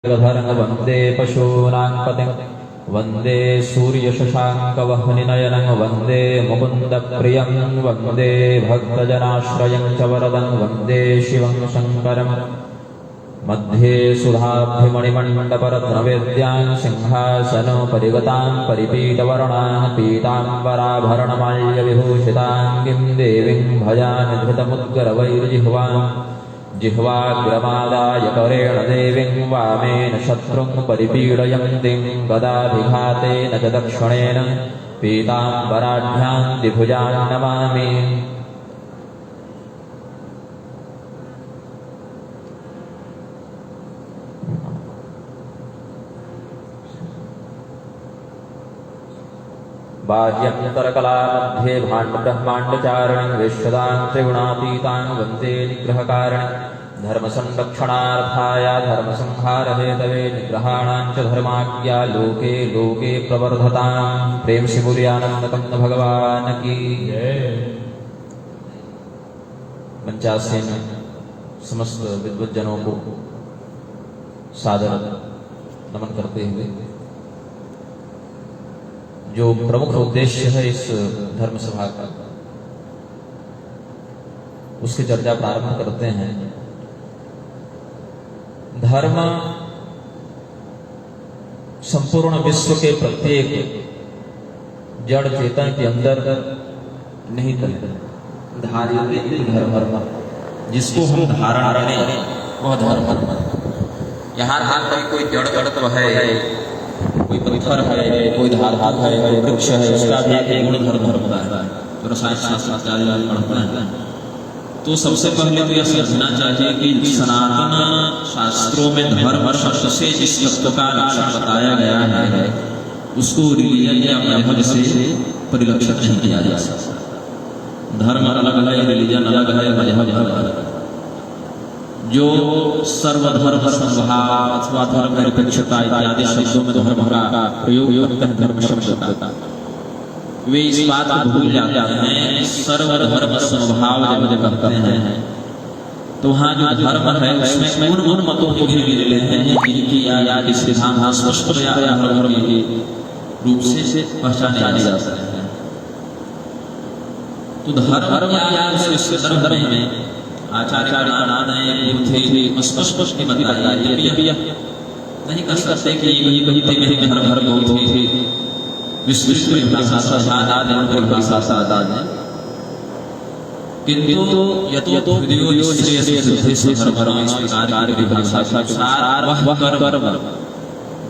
वन्दे पशूनां पतिं वन्दे सूर्यशशाङ्कवह्निनयनं वन्दे मुकुन्दप्रियं वन्दे भक्तजनाश्रयं च वरदं वन्दे शिवं शङ्करम् मध्ये सुधाभिमणिमण्डपरत्नवेद्यां सिंहासनोपरिगतां परिपीतवर्णां पीताम्बराभरणमाल्यविभूषितां किं देवीं भजामि धृतमुद्गरवैर्जिह्वाम् जिह्वाग्रमादाय करेण देवीं वामेन शत्रुं परिपीडयन्तीं गदाभिघातेन च दक्षिणेन पीताम्बराढ्यां द्विभुजां नमामि। बाह्यन्तरकलामध्ये भाण्डब्रह्माण्डचारिणीं विश्वदां त्रिगुणातीतां वन्दे निग्रहकारिणीं धर्मसंरक्षणार्थाय धर्मसंहारहेतवे निग्रहाणां च धर्माज्ञा लोके लोके प्रवर्धतां। प्रेम से बोलिए आनंदकंद भगवान की जय। मंचासीन समस्त विद्वज्जनों को सादर नमन करते हुए जो प्रमुख उद्देश्य है इस धर्म सभा का, उसकी चर्चा प्रारंभ करते हैं। धर्म संपूर्ण विश्व के प्रत्येक जड़ चेतन के अंदर निहित है। धारित धर्म, जिसको हम धारण करें वह धर्म। यहाँ कोई जड़ तत्व है, कोई पत्थर है, कोई धातु है, कोई वृक्ष है, उसका भी एक गुण धर्म होता है। तो रसायन शास्त्र पढ़ते हैं तो सबसे पहले तो यह समझना चाहिए कि सनातन शास्त्रों में धर्म शब्द से जिस तत्व का लक्षण बताया गया है उसको रिलीजन या मजहब से परिलक्षित नहीं किया जा सकता। धर्म अलग है, रिलीजन अलग है, मजहब अलग है। जो सर्वधर्म समभाव अथवा धर्म निरपेक्षता इत्यादि शब्दों में धर्म का प्रयोग करते हैं, धर्म शब्द का, वे इस बात को भूल जाते हैं सर्वधर्म समभाव जब कहते हैं तो वहाँ जो धर्म है उसमें उन मतों को भी ले लेते हैं जिनकी या सिद्धांत स्पष्ट या धर्म के रूप से पहचाने जा सकते हैं। तो धर्म या धर्म में आचार्य स्पष्ट बताया नहीं कर सकते कि किंतु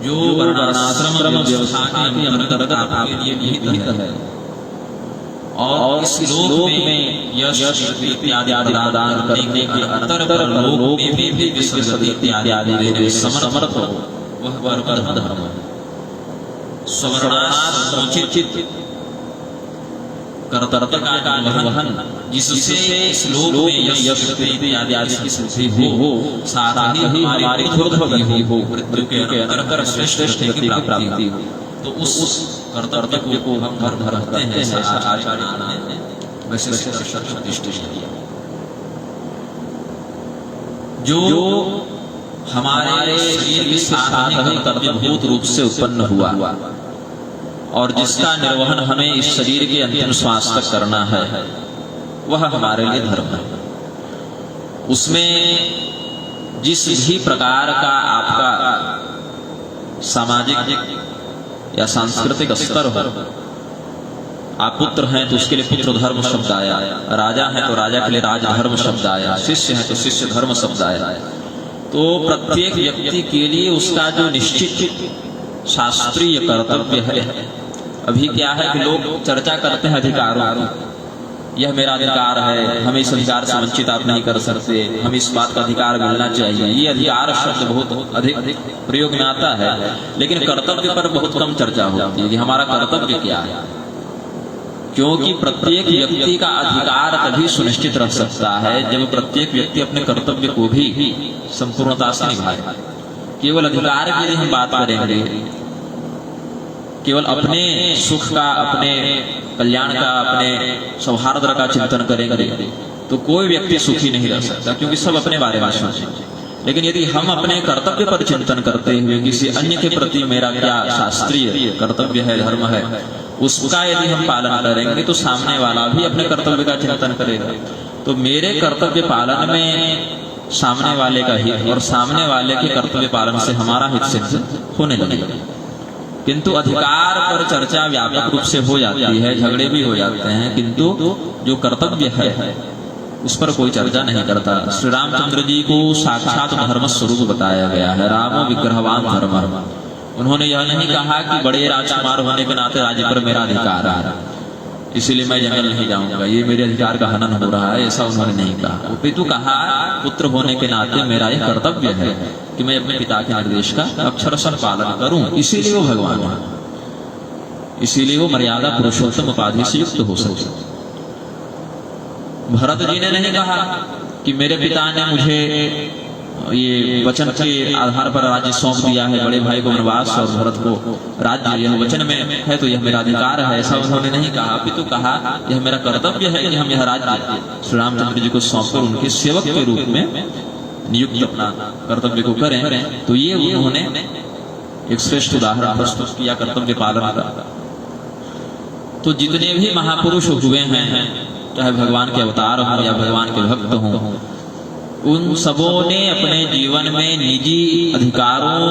जो वर्णाश्रम व्यवस्था के अंतर्गत आपके लिए निहित है और इस लोक में यश इत्यादि दान करने के अंतर पर लोक में भी विश्वगति इत्यादि देने समर्थ हो वह धर्म है। स्ववर्णाश्रमोचित कर्तव्य का निर्वहन जिससे इस लोक में यश इत्यादि की सिद्धि हो, साथ ही हमारी ऊर्ध्वगति हो, मृत्यु के अंतर श्रेष्ठ की प्राप्ति हो। तो उस कर्तव्य को हम धर्म रखते हैं। आचार्य ने वैसे जो हमारे शरीर में साधन कर्तव्यभूत रूप से उत्पन्न हुआ और जिसका निर्वहन हमें इस शरीर के अंतिम श्वास तक करना है वह हमारे लिए धर्म है। उसमें जिस भी प्रकार का आपका सामाजिक या सांस्कृतिक स्तर हो, आप पुत्र हैं तो उसके लिए पुत्र धर्म शब्द आया, राजा है तो राजा के लिए राजधर्म शब्द आया, शिष्य है तो शिष्य धर्म शब्द आया। तो प्रत्येक व्यक्ति के लिए उसका जो निश्चित शास्त्रीय कर्तव्य है। अभी क्या है कि लोग चर्चा करते हैं अधिकारों, यह मेरा अधिकार है, हमें इस अधिकार से वंचित आप नहीं कर सकते, हमें इस बात का अधिकार मिलना चाहिए। ये अधिकार शब्द बहुत अधिक प्रयोग में आता है, लेकिन कर्तव्य पर बहुत कम चर्चा होती है कि हमारा कर्तव्य क्या है। क्योंकि प्रत्येक व्यक्ति का अधिकार तभी सुनिश्चित रह सकता है जब प्रत्येक व्यक्ति अपने कर्तव्य को भी संपूर्णता से निभाए। केवल अधिकार के लिए हम बात करेंगे, केवल अपने सुख का, अपने कल्याण का, अपने सौहार्द का चिंतन करेंगे तो कोई व्यक्ति सुखी नहीं रह सकता, क्योंकि सब अपने बारे में सोचेंगे। लेकिन यदि हम अपने कर्तव्य पर चिंतन करते हुए किसी अन्य के प्रति मेरा क्या शास्त्रीय कर्तव्य है, धर्म है, उसका यदि हम पालन करेंगे तो सामने वाला भी अपने कर्तव्य का चिंतन करेगा। तो मेरे कर्तव्य पालन में सामने वाले का हित और सामने वाले के कर्तव्य पालन से हमारा हित सिद्ध होने लगेगा। किंतु अधिकार पर चर्चा व्यापक रूप से हो जाती है, झगड़े भी हो जाते हैं, किंतु जो कर्तव्य है उस पर कोई चर्चा नहीं करता। श्री रामचंद्र जी को साक्षात धर्म स्वरूप बताया गया है, रामो विग्रहवान धर्म। उन्होंने यह नहीं कहा कि बड़े राजकुमार होने के नाते राज्य पर मेरा अधिकार है, इसीलिए मैं जंगल नहीं जाऊंगा, ये मेरे अधिकार का हनन हो रहा है, ऐसा उन्होंने नहीं कहा। अपितु कहा पुत्र होने के नाते मेरा यह कर्तव्य है कि मैं अपने पिता के निर्देश का अक्षरशः पालन करूं, इसीलिए वो भगवान है, इसीलिए वो मर्यादा पुरुषोत्तम उपाधि से युक्त हो सके। भरत जी ने नहीं कहा कि मेरे पिता ने मुझे ये वचन के आधार पर राज्य सौंप दिया है, बड़े भाई को वनवास और भरत को राज्य, यह वचन में है तो यह मेरा अधिकार है, ऐसा उन्होंने नहीं कहा। अपितु कहा यह मेरा कर्तव्य है कि हम यह राज्य श्री रामचंद्र जी को सौंपकर उनके सेवक के रूप में नियुक्त अपना कर्तव्य को करें। तो ये उन्होंने एक श्रेष्ठ उदाहरण प्रस्तुत किया कर्तव्य पालन का। तो जितने भी महापुरुष हुए हैं, चाहे भगवान के अवतार हों या भगवान के भक्त हों, उन सबों ने अपने जीवन में निजी अधिकारों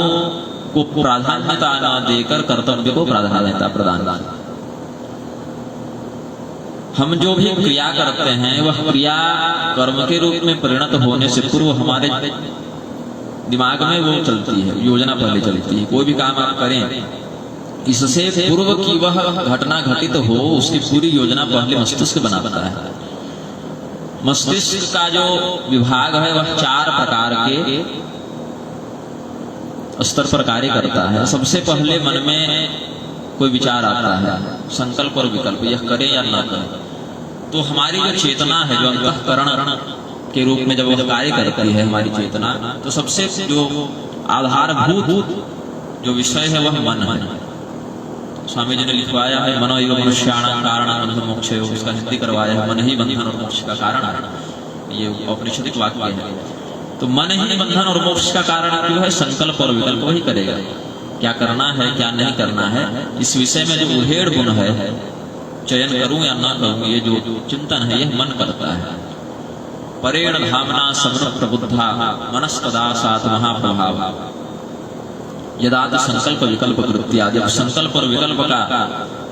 को प्राधान्यता न देकर कर्तव्य को प्राधान्यता प्रदान की। हम जो भी क्रिया करते हैं वह क्रिया कर्म के रूप में परिणत होने से पूर्व हमारे दिमाग में वो चलती है, योजना पहले चलती है। कोई भी काम आप करें, इससे पूर्व की वह घटना घटित हो, उसकी पूरी योजना पहले मस्तिष्क बनाता है। मस्तिष्क का जो विभाग है वह 4 प्रकार के स्तर पर कार्य करता है। सबसे पहले मन में कोई विचार आता है, संकल्प और विकल्प, यह करें या ना करें। तो हमारी जो चेतना है, जो अंतःकरण के रूप में जब वह कार्य करती है हमारी चेतना, तो सबसे जो आधारभूत जो विषय है वह मन है। स्वामी जी ने लिखवाया है मनो एव मनुष्याणां कारणं बंधन मोक्ष, उसका हिंदी करवाया है मन ही बंधन और मोक्ष का कारण है। ये औपनिषदिक वाक्य है। तो मन ही बंधन और मोक्ष का कारण क्यों है? संकल्प और विकल्प वही करेगा, क्या करना है क्या नहीं करना है। इस विषय में जो उधेड़ गुण है, चयन करूं या ना करूं, ये जो चिंतन है यह मन करता है। परेण धामना समृत प्रबुद्धा मनस्तदा सात महाप्रभाव यदा संकल्प विकल्प कृत्या। जब संकल्प और विकल्प का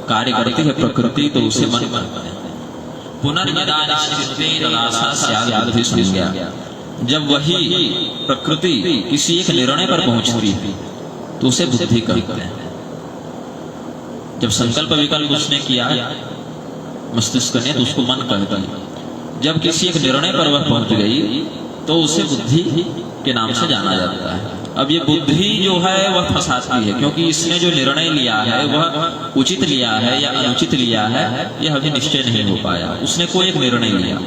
कार्य करती है प्रकृति तो उसे मन कहते हैं। पुनर्यदा निश्चिते तदासा स्यात् बुद्धि संज्ञा। जब वही प्रकृति किसी एक निर्णय पर पहुंचती है तो उसे बुद्धि कहते हैं। जब संकल्प विकल्प उसने किया मस्तिष्क ने तो उसको मन कहता है। जब किसी एक निर्णय पर वह पहुंच गई तो उसे बुद्धि के नाम से जाना जाता है। अब ये बुद्धि जो है वह फंसाती है, क्योंकि इसने जो निर्णय लिया है वह उचित लिया है या अनुचित लिया है यह अभी निश्चय नहीं हो पाया। उसने कोई एक निर्णय लिया,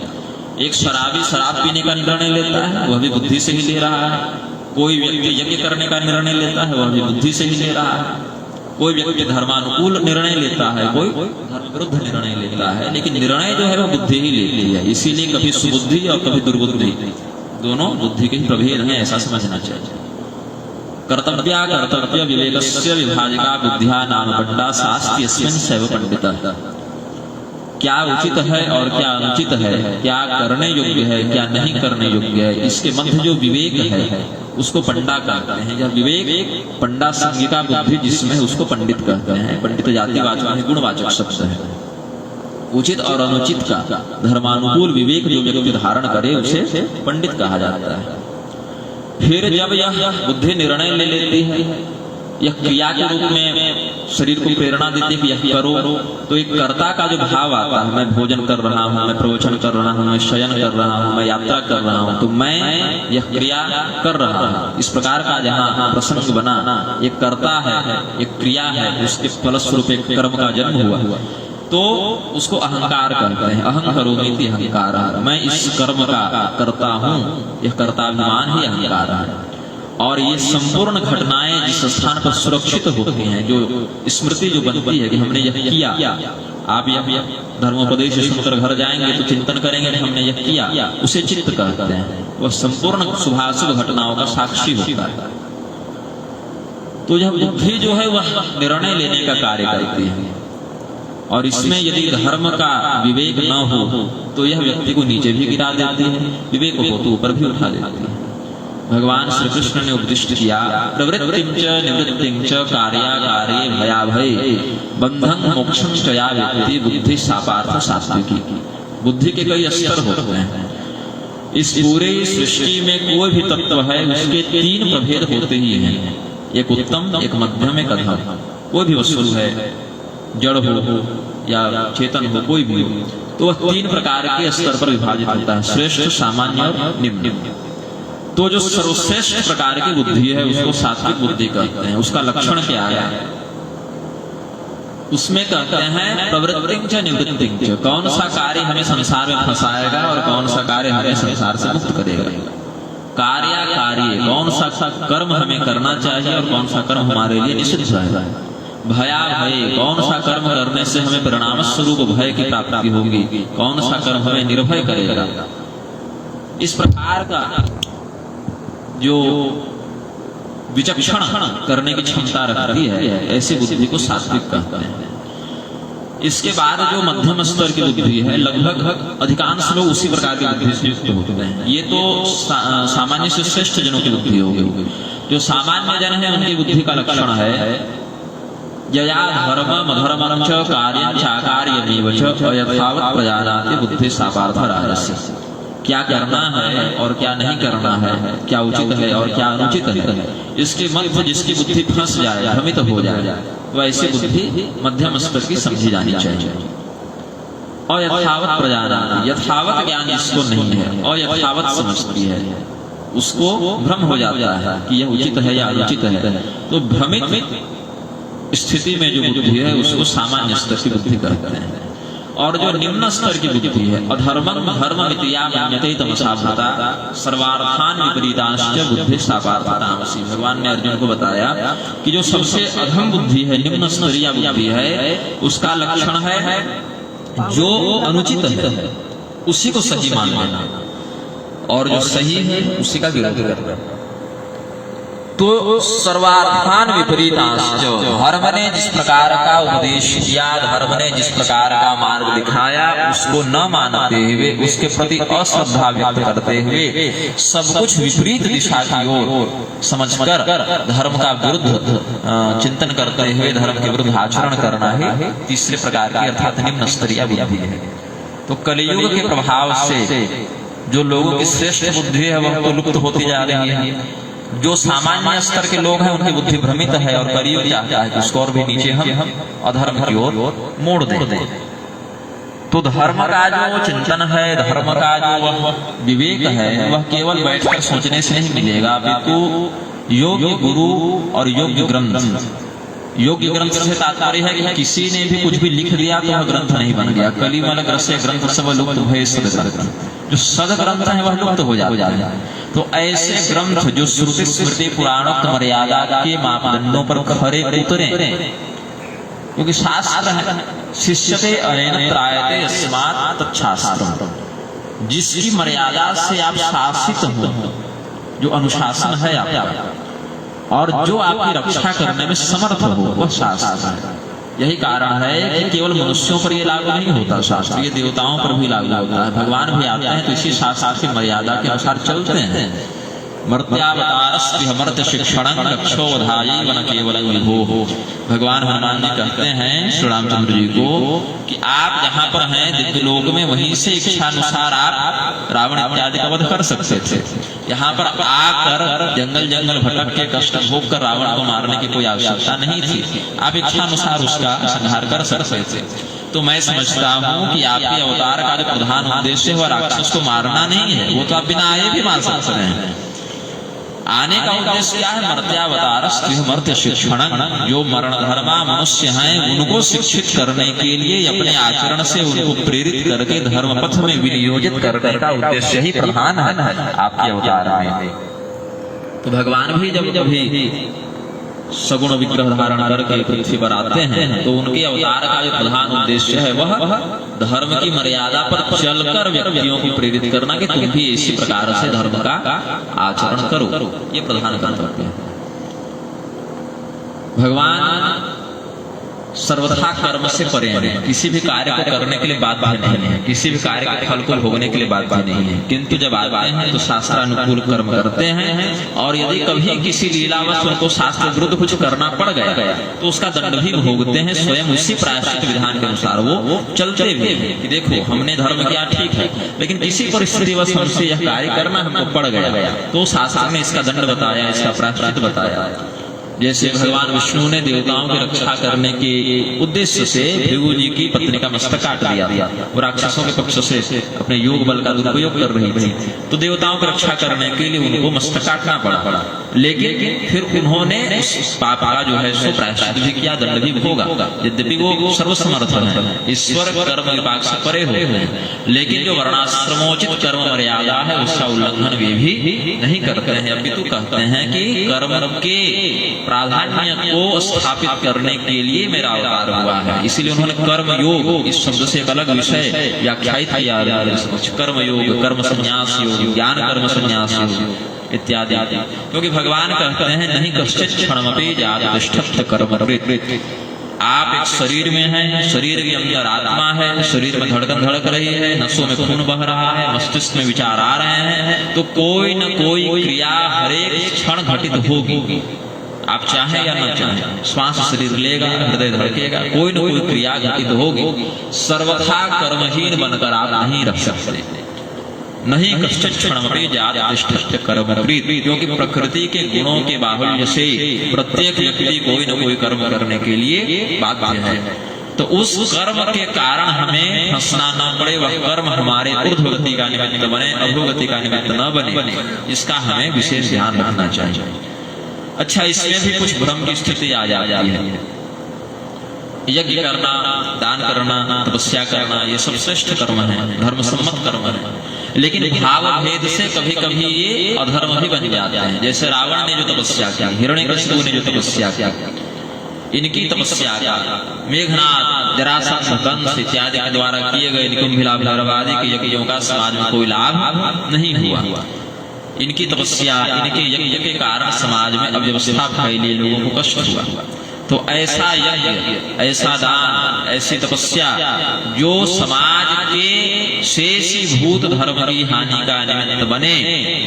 एक शराबी शराब पीने का निर्णय लेता है, वह भी बुद्धि से ही ले रहा है। कोई व्यक्ति यज्ञ करने का निर्णय लेता है, वह भी बुद्धि से ही ले रहा है। कोई व्यक्ति धर्मानुकूल निर्णय लेता है, कोई धर्म विरुद्ध निर्णय लेता है, लेकिन निर्णय जो है वह बुद्धि ही लेती है। इसीलिए कभी सुबुद्धि और कभी दुर्बुद्धि, दोनों बुद्धि के प्रभेद हैं, ऐसा समझना चाहिए। कर्तव्या कर्तव्य विवेकस्य विभाजिका बुद्धिया नाम पट्टा शास्ति अस्मिन् सैव पंडितः। क्या उचित है और क्या अनुचित है, क्या करने योग्य है क्या नहीं करने योग्य है, इसके मध्य जो विवेक है उसको पंडा कहते हैं। यह विवेक पंडा संज्ञिका बुद्धि जिसमें उसको पंडित कहते हैं। पंडित जातिवाचक है, गुणवाचक शब्द है। उचित और अनुचित का धर्मानुकूल विवेक जो व्यक्ति धारण करे उसे पंडित कहा जाता है। फिर जब यह बुद्धि निर्णय ले लेती है, यह क्रिया के रूप में शरीर को प्रेरणा देती है कि यह करो, तो एक कर्ता का जो भाव आता है, मैं भोजन कर रहा हूँ, मैं प्रवचन कर रहा हूँ, मैं शयन कर रहा हूँ, मैं यात्रा कर रहा हूँ, तो मैं यह क्रिया कर रहा हूँ। इस प्रकार का जहाँ प्रसंग बना, एक कर्ता है, एक क्रिया है, उसके फलस्वरूप एक कर्म का जन्म हुआ, तो उसको अहंकार कहते हैं। अहं करोमीति अहंकार, मैं इस कर्म का करता हूँ, यह कर्ताभिमान ही अहंकार है। और ये संपूर्ण घटनाएं जिस स्थान पर सुरक्षित होती हैं, जो स्मृति जो बनती है कि हमने यह किया, आप यह धर्मोपदेश सुनकर घर जाएंगे तो चिंतन करेंगे कि हमने यह किया, उसे चित्त कहते हैं। वह संपूर्ण शुभाशुभ घटनाओं का साक्षी होता है। तो यह बुद्धि जो है वह निर्णय लेने का कार्य करती है, और इसमें यदि धर्म का विवेक न हो तो यह व्यक्ति को नीचे भी गिरा देती है, विवेक हो तो ऊपर भी उठा देती है। भगवान श्री कृष्ण ने उपदिष्ट किया, प्रवृत्तिं च निवृत्तिं च कार्याकार्ये भयाभये बंधं मोक्षं च या व्यक्ति बुद्धि सा पार्थ सात्विकी। बुद्धि के कई स्तर होते हैं। इस पूरे सृष्टि में कोई भी तत्व है उसके 3 प्रभेद होते ही हैं, एक उत्तम, एक मध्यम, एक अधम। कोई भी वस्तु है, जड़ हो या चेतन हो, कोई भी हो, तो वह 3 प्रकार के स्तर पर विभाजित होता है, श्रेष्ठ, सामान्य और निम्न। तो जो सर्वश्रेष्ठ प्रकार की बुद्धि है उसको सात्विक बुद्धि कहते हैं। उसका लक्षण क्या है? उसमें कहते हैं प्रवृत्तिं च निवृत्तिं च, कौन सा कार्य हमें संसार में फंसाएगा और कौन सा कार्य हमें संसार से मुक्त करेगा। कार्य, कौन सा कर्म हमें करना चाहिए और कौन सा कर्म हमारे लिए निषिद्ध है। भया भय, कौन सा कर्म करने से हमें परिणाम स्वरूप भय की प्राप्ति होगी, कौन सा कर्म हमें निर्भय करेगा। इस प्रकार का जो विचक्षण करने की क्षमता रखती है, ऐसी बुद्धि को सात्विक कहते हैं। इसके बाद जो मध्यम स्तर की बुद्धि है, लगभग अधिकांश लोग उसी प्रकार की बुद्धि से युक्त होते हैं। ये तो सामान्य से श्रेष्ठ जनों की बुद्धि हो गई। जो सामान्य जन है उनकी बुद्धि का लक्षण है यया धर्मम अधर्मं च कार्यं चाकार्यमेव च अयथावत् प्रजानाति बुद्धि सा पार्थ राजसी। क्या करना है और क्या नहीं करना है, क्या उचित है और क्या अनुचित है, इसके मध्य जिसकी बुद्धि फंस जाए, भ्रमित हो जाए, वैसी बुद्धि मध्यम स्तर की समझी जानी चाहिए। अयथावत् प्रजानाति, यथावत ज्ञान जिसको नहीं है, अयथावत समझती है, उसको भ्रम हो जाता है कि यह उचित है या अनुचित है। तो भ्रमित स्थिति में जो बुद्धि है उसको सामान्य स्तर की बुद्धि कहते हैं। और जो निम्न स्तर की बुद्धि है, अधर्मं धर्ममित्या मन्यते तमसा भूता सर्वार्थान् विपरीतांश्च बुद्धि सा पार्थ तामसी। भगवान ने अर्जुन को बताया कि जो सबसे अधम बुद्धि है, निम्न स्तरीय बुद्धि है, उसका लक्षण है जो अनुचित है उसी को सही मान लेना, और जो सही है उसी का विरोध करना। तो सर्वार्थान विपरीतांश्च, धर्म ने जिस प्रकार का उपदेश किया, धर्म ने जिस प्रकार का मार्ग दिखाया, उसको न मानते हुए, उसके प्रति अश्रद्धा व्यक्त करते हुए, सब कुछ विपरीत दिशा की ओर समझकर धर्म का विरुद्ध चिंतन करते हुए धर्म के विरुद्ध आचरण करना ही तीसरे प्रकार की अर्थात निम्न स्तरीय बुद्धि है। तो कलियुग के प्रभाव से जो लोगों की श्रेष्ठ बुद्धि है वह तो लुप्त होती जा रही है। जो सामान्य स्तर के लोग हैं उनकी बुद्धि भ्रमित है, और कलियुग चाहता है कि उसको और भी नीचे हम अधर्म की ओर मोड़ दें। तो धर्म का जो चिंतन है, धर्म का जो वह विवेक है, वह केवल बैठकर सोचने से नहीं मिलेगा, अपितु योग्य गुरु और योग्य ग्रंथ। योग्य ग्रंथ से तात्पर्य है कि किसी ने भी कुछ भी लिख दिया तो वह ग्रंथ नहीं बन गया। कलिमल ग्रस्य ग्रंथ सब लुप्त भय सद, जो सद ग्रंथ है वह लुप्त हो जाता है। तो ऐसे ग्रंथ जो श्रुति स्मृति पुराणोक्त मर्यादा के मापदंडों पर खरे उतरे, क्योंकि शास्त्र है शिष्यते अनेन त्रायते यस्मात् तच्छास्त्रम्, जिसकी मर्यादा से आप शासित हो, जो अनुशासन है आपका, और जो आपकी रक्षा करने में समर्थ हो, वह शास्त्र है। यही कारण है कि केवल मनुष्यों पर यह लागू नहीं होता, शास्त्र ये देवताओं पर भी लागू होता है। भगवान भी आते हैं तो इसी शास्त्र की मर्यादा के अनुसार चलते हैं। मर्त्यावतारस्ति मर्त्य शिक्षणं रक्षोवधायि वन केवलं विभो। भगवान हनुमान जी कहते हैं श्री रामचंद्र जी को कि आप जहाँ पर हैं दिव्य लोक में, वहीं से इच्छा अनुसार आप रावण इत्यादि का वध कर सकते थे। यहाँ पर आकर जंगल जंगल भटक के कष्ट भोग कर रावण को मारने की कोई आवश्यकता नहीं थी, आप इच्छा अनुसार उसका संहार कर सकते थे। तो मैं समझता हूँ कि आपके अवतार का जो प्रधान उद्देश्य है वह राक्षस को मारना नहीं है, वो तो आप बिना आए भी मार सकते हैं। आने का उद्देश्य क्या है? मर्त्यावतारस्ति मर्त्य शिक्षणं, जो मरण धर्मा मनुष्य हैं उनको शिक्षित करने के लिए अपने आचरण से उनको प्रेरित करके धर्म पथ में विनियोजित करने का उद्देश्य ही प्रधान है आपके अवतार में। तो भगवान भी जब कभी सगुण विग्रह धारण करके पृथ्वी पर आते हैं, तो उनके अवतार का जो प्रधान उद्देश्य है वह धर्म की मर्यादा पर चलकर व्यक्तियों को प्रेरित करना कि तुम भी इसी प्रकार से धर्म का आचरण करो। ये प्रधान कर्तव्य है। भगवान सर्वथा कर्म से परे हैं, किसी भी कार्य को करने के लिए बाध्य नहीं है, किसी भी कार्य के फल को भोगने के लिए बाध्य नहीं है, किंतु जब आते हैं तो शास्त्रानुकूल कर्म करते हैं, और यदि कभी किसी लीलावश उनको शास्त्र विरुद्ध कुछ करना पड़ गया तो उसका दंड भी भोगते हैं, स्वयं उसी प्रायश्चित विधान के अनुसार वो चलते भी हैं कि देखो हमने धर्म किया ठीक है, लेकिन किसी परिस्थितिवश हमसे यह कार्य करना हमको पड़ गया, तो शास्त्र ने इसका दंड बताया, इसका प्रायश्चित बताया। जैसे भगवान विष्णु ने देवताओं की रक्षा करने के उद्देश्य से भृगु जी की पत्नी का मस्तक काट दिया था, वो राक्षसों के पक्ष से अपने योग बल का दुरुपयोग कर रही थी, तो देवताओं की रक्षा करने के लिए उनको मस्तक काटना पड़ा, लेकिन फिर उन्होंने उस पाप का जो है सो प्रायश्चित भी किया, दंड भी भोगा। यद्यपि वो सर्वसमर्थ है, ईश्वर कर्म विभाग से परे हुए हैं, लेकिन जो वर्णाश्रमोचित कर्म मर्यादा है उसका उल्लंघन वे भी नहीं करते हैं, अपितु कहते हैं कि कर्म के प्राधान्य को स्थापित करने के लिए मेरा अवतार हुआ है। इसीलिए उन्होंने कर्म योग इस शब्द से एक अलग विषय व्याख्यायित किया, कर्म योग, कर्म संन्यास योग, ज्ञान कर्म संन्यास योग इत्यादि, क्योंकि भगवान कहते हैं नहीं कश्चित् क्षणमपि जात तिष्ठत् कर्मकृत्। आप एक शरीर में हैं, शरीर के अंदर आत्मा है, शरीर में धड़कन धड़क रही है, नसों में खून बह रहा है, मस्तिष्क में विचार आ रहे हैं, तो कोई न कोई क्रिया हर एक क्षण घटित होगी, आप चाहें या न चाहें। श्वास शरीर लेगा, हृदय धड़केगा, कोई न कोई क्रिया घटित होगी। सर्वथा कर्महीन बनकर आप नहीं रह सकते। नहीं कश्चित् क्षणमपि जात तिष्ठत् कर्मकृत्, क्योंकि प्रकृति के गुणों के बाहुल्य से प्रत्येक व्यक्ति कोई न कोई कर्म करने के लिए बाध्य है। तो उस कर्म के कारण हमें फंसना न पड़े, वह कर्म हमारे ऊर्ध्वगति का निमित्त बने, अधोगति का निमित्त न बने, इसका हमें विशेष ध्यान रखना चाहिए। अच्छा, इसमें भी कुछ भ्रम की स्थिति आ जाती है। यज्ञ करना, दान करना, तपस्या करना, ये सब श्रेष्ठ कर्म है, धर्म सम्मत कर्म है, लेकिन भाव भेद से कभी कभी ये अधर्म भी बन जाते हैं। जैसे रावण ने जो तपस्या की, हिरण्यकशिपु ने जो तपस्या की, इनकी तपस्या का मेघनाद, जरासंध, कंस इत्यादि के द्वारा किए गए निकुंभिलाभ आदि के यज्ञों का समाज में कोई लाभ नहीं हुआ। इनकी तपस्या, इनके यज्ञ के कारण समाज में अव्यवस्था फैली, लोगों को कष्ट हुआ। तो ऐसा यज्ञ, ऐसा दान, ऐसी तपस्या जो समाज के शेषीभूत धर्म की हानि का निमित्त बने,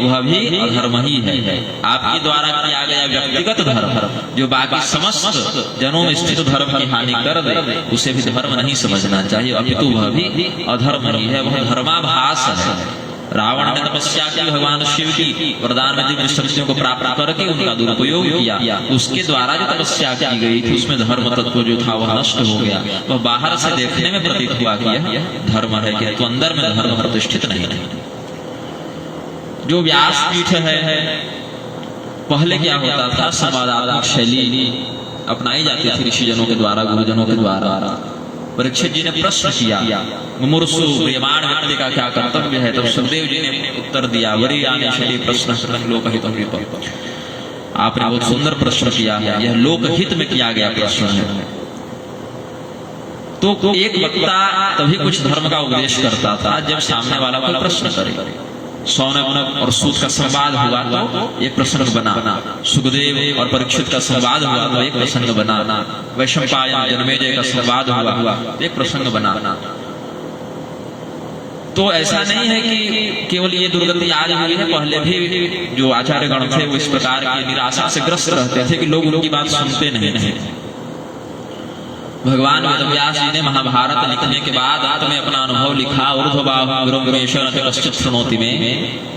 वह भी अधर्म ही है। आपके द्वारा किया गया व्यक्तिगत धर्म जो बाकी समस्त जनों में स्थित धर्म की हानि कर दे, उसे भी धर्म नहीं समझना चाहिए, अपितु वह भी अधर्म ही है, वह धर्माभास है। रावण ने तपस्या की, भगवान शिव की वरदान में दिव्य शक्तियों को प्राप्त करके उनका दुरुपयोग किया, उसके द्वारा जो तपस्या की गई थी उसमें धर्म तत्व जो था वह नष्ट हो गया। वह बाहर से देखने में प्रतीत हुआ कि यह धर्म है, किंतु अंदर में धर्म प्रतिष्ठित नहीं है। जो व्यासपीठ है, पहले क्या होता था, संवादात्मक शैली अपनाई जाती थी ऋषिजनों के द्वारा, गुरुजनों के द्वारा। परीक्षित जी ने प्रश्न किया, मुमुर्षु प्रियमाण व्यक्ति का क्या कर्तव्य है? तब सुखदेव जी ने उत्तर दिया, वरीयानि शरी प्रश्न लोकहितम हितम। आपने बहुत सुंदर प्रश्न किया, यह लोकहित में किया गया प्रश्न है। तो एक वक्ता तभी कुछ धर्म का उपदेश करता था जब सामने वाला कोई प्रश्न करे। सौनक और सूत का संवाद हुआ तो एक प्रसंग बना, सुखदेव और परीक्षित का संवाद हुआ तो एक प्रसंग बना, वैशंपायन जन्मेजय का संवाद हुआ तो एक प्रसंग बना। तो ऐसा नहीं है कि केवल ये दुर्गति आज हुई है, पहले भी जो आचार्य गण थे वो इस प्रकार की निराशा से ग्रस्त रहते थे कि लोग उनकी बात सुनते नहीं। भगवान वेदव्यास जी ने महाभारत लिखने के बाद अंत में अपना अनुभव लिखा, ऊर्ध्वबाहुश्चित में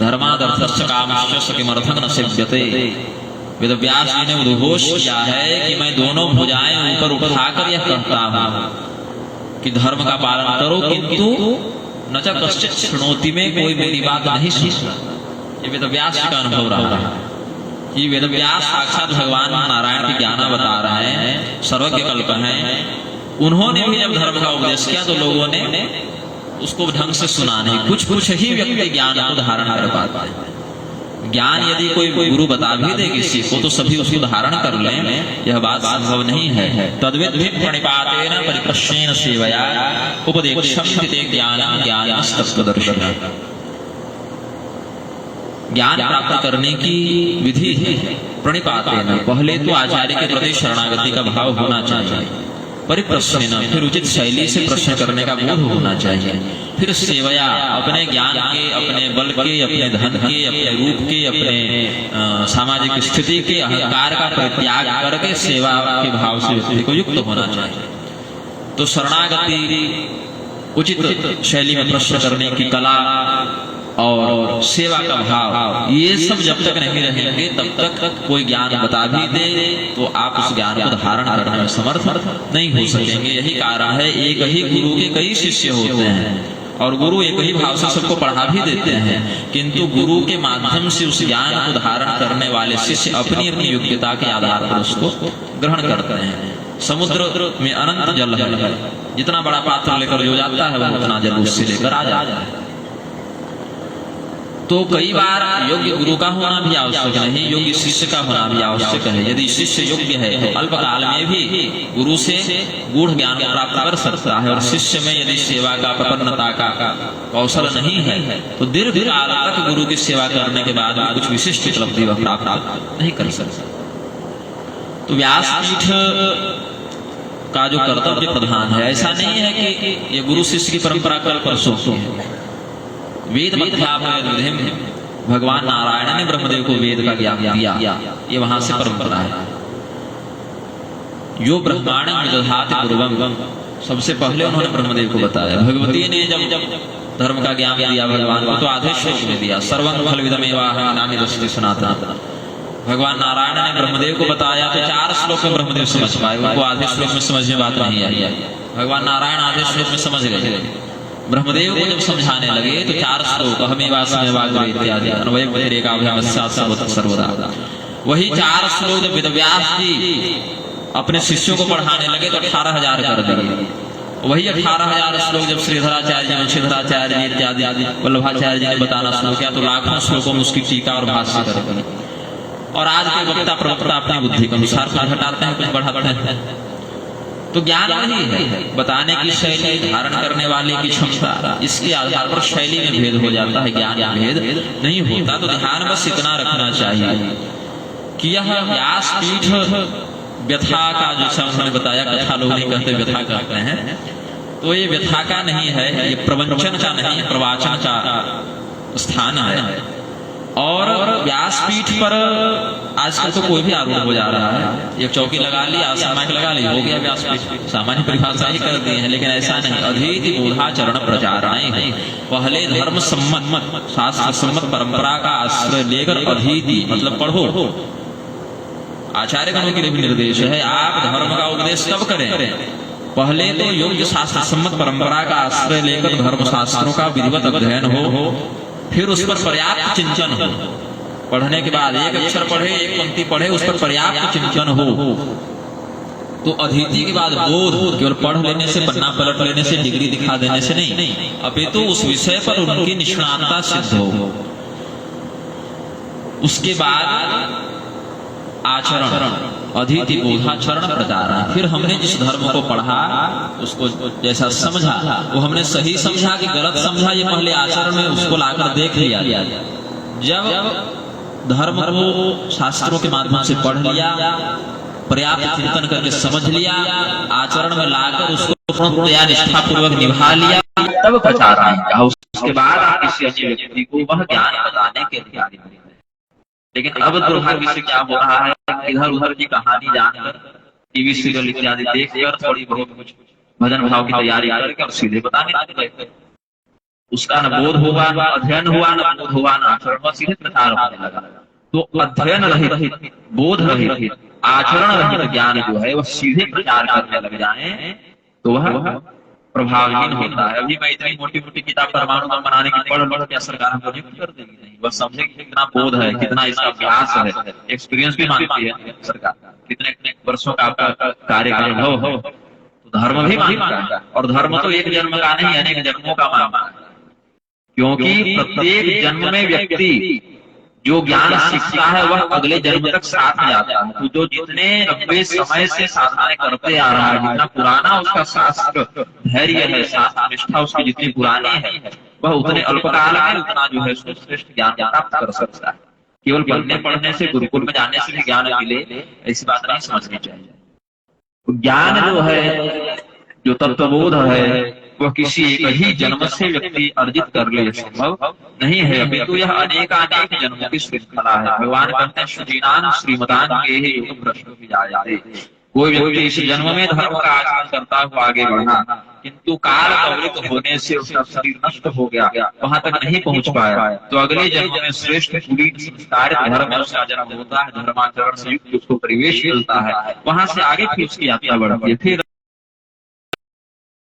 धर्मादर्थश्च कामश्च किमर्थं न सेव्यते। वेदव्यास जी ने उद्घोष किया है कि मैं दोनों भुजाएं ऊपर उठाकर यह कहता हूं कि धर्म का पालन करो, किंतु न च कश्चित् शृणोति में कोई मेरी बात नहीं सुनता। ये वेदव्यास जी का अनुभव रहा है कि वेदव्यास साक्षात भगवान नारायण की ज्ञाना बता रहे हैं, सर्वज्ञ कल्प हैं। उन्होंने भी जब धर्म का उपदेश किया तो लोगों ने उसको ढंग से सुना नहीं। कुछ ही व्यक्ति ज्ञान को धारण कर पाते हैं। ज्ञान यदि कोई गुरु बता भी दे किसी को तो सभी उसको धारण कर लें, यह बात संभव नहीं है। तद्विद्धि प्रणिपातेन परिप्रश्नेन सेवया उपदेक्षं ते ज्ञानं ज्ञानस्तत्त्वदर्शिनः। ज्ञान प्राप्त करने की विधि है प्रणिपातेन, पहले तो आचार्य के प्रति शरणागति का भाव होना चाहिए, परिप्रश्नेन फिर उचित शैली से प्रश्न करने का बोध होना चाहिए, फिर सेवया अपने ज्ञान के, अपने बल के, अपने धन के, अपने रूप के, अपने सामाजिक स्थिति के, अहंकार का परित्याग करके सेवा के भाव से व्यक्ति को युक्त होना चाहिए। तो शरणागति, उचित शैली में प्रश्न करने की कला और सेवा का भाव, ये सब जब तक नहीं रहेंगे तब तक कोई ज्ञान बता भी दे तो आप उस ज्ञान को धारण करने में समर्थ नहीं हो सकेंगे। यही कारण है एक ही गुरु के कई शिष्य होते हैं और गुरु एक ही भाव से सबको पढ़ा भी देते हैं, किंतु गुरु के माध्यम से उस ज्ञान को धारण करने वाले शिष्य अपनी अपनी योग्यता के आधार पर उसको ग्रहण करते हैं। समुद्र में अनंत जल है, जितना बड़ा पात्र लेकर जो जाता है वह उतना जल उससे लेकर आ जाता है। तो कई बार योग्य गुरु का होना भी आवश्यक नहीं, योग्य शिष्य का होना भी आवश्यक है। यदि शिष्य योग्य है तो अल्पकाल में भी गुरु से गूढ़ ज्ञान प्राप्त कर सकता है, और शिष्य में यदि सेवा का, प्रपन्नता का कौशल नहीं है तो दीर्घ काल तक गुरु की सेवा करने के बाद भी कुछ विशिष्ट उपलब्धि वह प्राप्त नहीं कर सकता। तो व्यासपीठ का जो कर्तव्य प्रधान है, ऐसा नहीं है कि ये गुरु शिष्य की परंपरा कल परसों की है। वेद मध्यापयद्विधिम, भगवान नारायण ने ब्रह्मदेव को वेद का ज्ञान दिया, ये वहां से परंपरा है। यो ब्रह्मांडं विदधाति पूर्वम, सबसे पहले उन्होंने ब्रह्मदेव को बताया। भगवती ने जब धर्म का ज्ञान दिया भगवान को तो आधे श्लोक में दिया, सर्वं खल्विदमेवाहं नान्यदस्ति सनातनः। भगवान नारायण ने ब्रह्मदेव को बताया तो 4 श्लोक में ब्रह्मदेव समझ पाए, उनको आधे श्लोक में समझ में बात नहीं आई। भगवान नारायण आधे श्लोक में समझ गए, ब्रह्मदेव को जब समझाने लगे तो 4 श्लोक अहमेवास्म्यवाग्रे इत्यादि अन्वयव्यतिरेकाभ्यामस्यात् सर्वदा, वही 4 श्लोक जब वेदव्यास जी अपने शिष्यों को पढ़ाने लगे तो 18,000 कर दिए। वही 18,000 श्लोक जब श्रीधराचार्य जी, वंशीधराचार्य जी इत्यादि वल्लभाचार्य जी ने बताना शुरू किया तो लाखों श्लोकों में उसकी टीका और भाष्य कर दी। और आज के वक्ता प्रवक्ता अपनी बुद्धि के अनुसार कुछ घटाते हैं कुछ बढ़ाते हैं। तो ज्ञान वही है, बताने की शैली, धारण करने वाले की क्षमता, इसके आधार पर शैली में भेद हो जाता है, ज्ञान में भेद नहीं होता। तो ध्यान बस इतना रखना चाहिए कि यह व्यासपीठ व्यथा का, जैसा उन्होंने बताया, कथा लोग नहीं कहते व्यथा कहते हैं, तो ये व्यथा का नहीं है, ये प्रवचन का नहीं, प्रवाचन का स्थान है। और व्यासपीठ पर आजकल तो कोई भी आरूढ़ हो जा रहा है, एक चौकी लगा ली, आसमाइक लगा ली, हो गया व्यासपीठ, सामान्य परिभाषा ही कर दी है। लेकिन ऐसा नहीं, अधीति बोधाचरण प्रचाराएं हैं। पहले धर्म सम्मत, शास्त्र सम्मत परंपरा का आश्रय लेकर अधीति मतलब पढ़ो। आचार्य गणों के लिए भी निर्देश है, आप धर्म का उपदेश कब करें? पहले तो योग्य शास्त्र सम्मत परंपरा का आश्रय लेकर धर्म शास्त्रों का विधिवत अध्ययन हो, फिर उस पर पर्याप्त चिंतन हो। पढ़ने के बाद एक अक्षर पढ़े, एक पंक्ति पढ़े, उस पर पर्याप्त चिंतन हो। तो अधीति के बाद बोध केवल पढ़ लेने से, पन्ना पलट लेने से, डिग्री दिखा देने से नहीं, अपितु उस विषय पर उनकी निष्णातता सिद्ध हो। उसके बाद आचरण, अधीति बोधाचरण प्रचारण। फिर हमने जिस धर्म को पढ़ा उसको जैसा समझा वो हमने सही समझा कि गलत समझा, ये पहले आचरण में उसको लाकर देख लिया। जब धर्म को शास्त्रों के माध्यम से पढ़ लिया, पर्याप्त चिंतन करके समझ लिया, आचरण में लाकर उसको निष्ठापूर्वक निभा लिया, तब प्रचार आएगा। उसके बाद आप किसी अन्य व्यक्ति को वह ज्ञान बताने के लिए। लेकिन अब दुर्भाग्य से क्या हो रहा है, इधर उधर की कहानी जानकर, टीवी सीरियल इत्यादि देखकर, थोड़ी बहुत कुछ भजन भाव की तैयारी करके और सीधे बताने लगे। उसका न बोध हुआ, न अध्ययन हुआ, न बोध हुआ, न आचरण हुआ, सीधे प्रचार होने लगा। तो अध्ययन रहित, बोध रहित, आचरण रहित ज्ञान जो है वह सीधे प्रचार करने लग जाए तो वह प्रभावहीन होता है। अभी मैं इतनी मोटी मोटी किताब परमाणु बम बनाने की पढ़ क्या सरकार हमको नियुक्त कर देगी? नहीं, बस समझे कि कितना बोध है, कितना इसका अभ्यास है, एक्सपीरियंस भी मांगती है सरकार, कितने वर्षों का आपका कार्य का अनुभव हो, तो धर्म भी मांगता है। और धर्म तो एक जन्म का नहीं, अनेक जन्मों का मांगता है, क्योंकि प्रत्येक जन्म में व्यक्ति जो ज्ञान सीखता है वह अगले जन्म तक साथ में जाता है। तो जो जितने लंबे समय से साधनाएं करते आ रहा है, जितना पुराना उसका शास्त्र धैर्य है, शास्त्र निष्ठा उसकी जितनी पुरानी है, वह उतने अल्पकाल में उतना जो है श्रेष्ठ ज्ञान प्राप्त कर सकता है। केवल पढ़ने पढ़ने से, गुरुकुल में जाने से भी ज्ञान मिले, ऐसी बात नहीं समझनी चाहिए। ज्ञान जो है, जो तत्वबोध है, वह किसी एक ही जन्म से व्यक्ति अर्जित कर ले, संभव नहीं है। अभी तो यह अनेकानेक जन्मों की श्रृंखला है। भगवान कहते हैं श्रीनान श्रीमदान के ही योग भ्रष्ट भी जाए। कोई व्यक्ति इस जन्म में धर्म का आचरण करता हुआ आगे बढ़ा, किंतु काल कवलित होने से उसका शरीर नष्ट हो गया, वहां तक नहीं पहुंच पाया, तो अगले जन्म में श्रेष्ठ कुलीन संस्कारित धर्म में उसका जन्म होता है, धर्माचरण से युक्त उसको परिवेश मिलता है, वहां से आगे फिर उसकी यात्रा बढ़ती है। फिर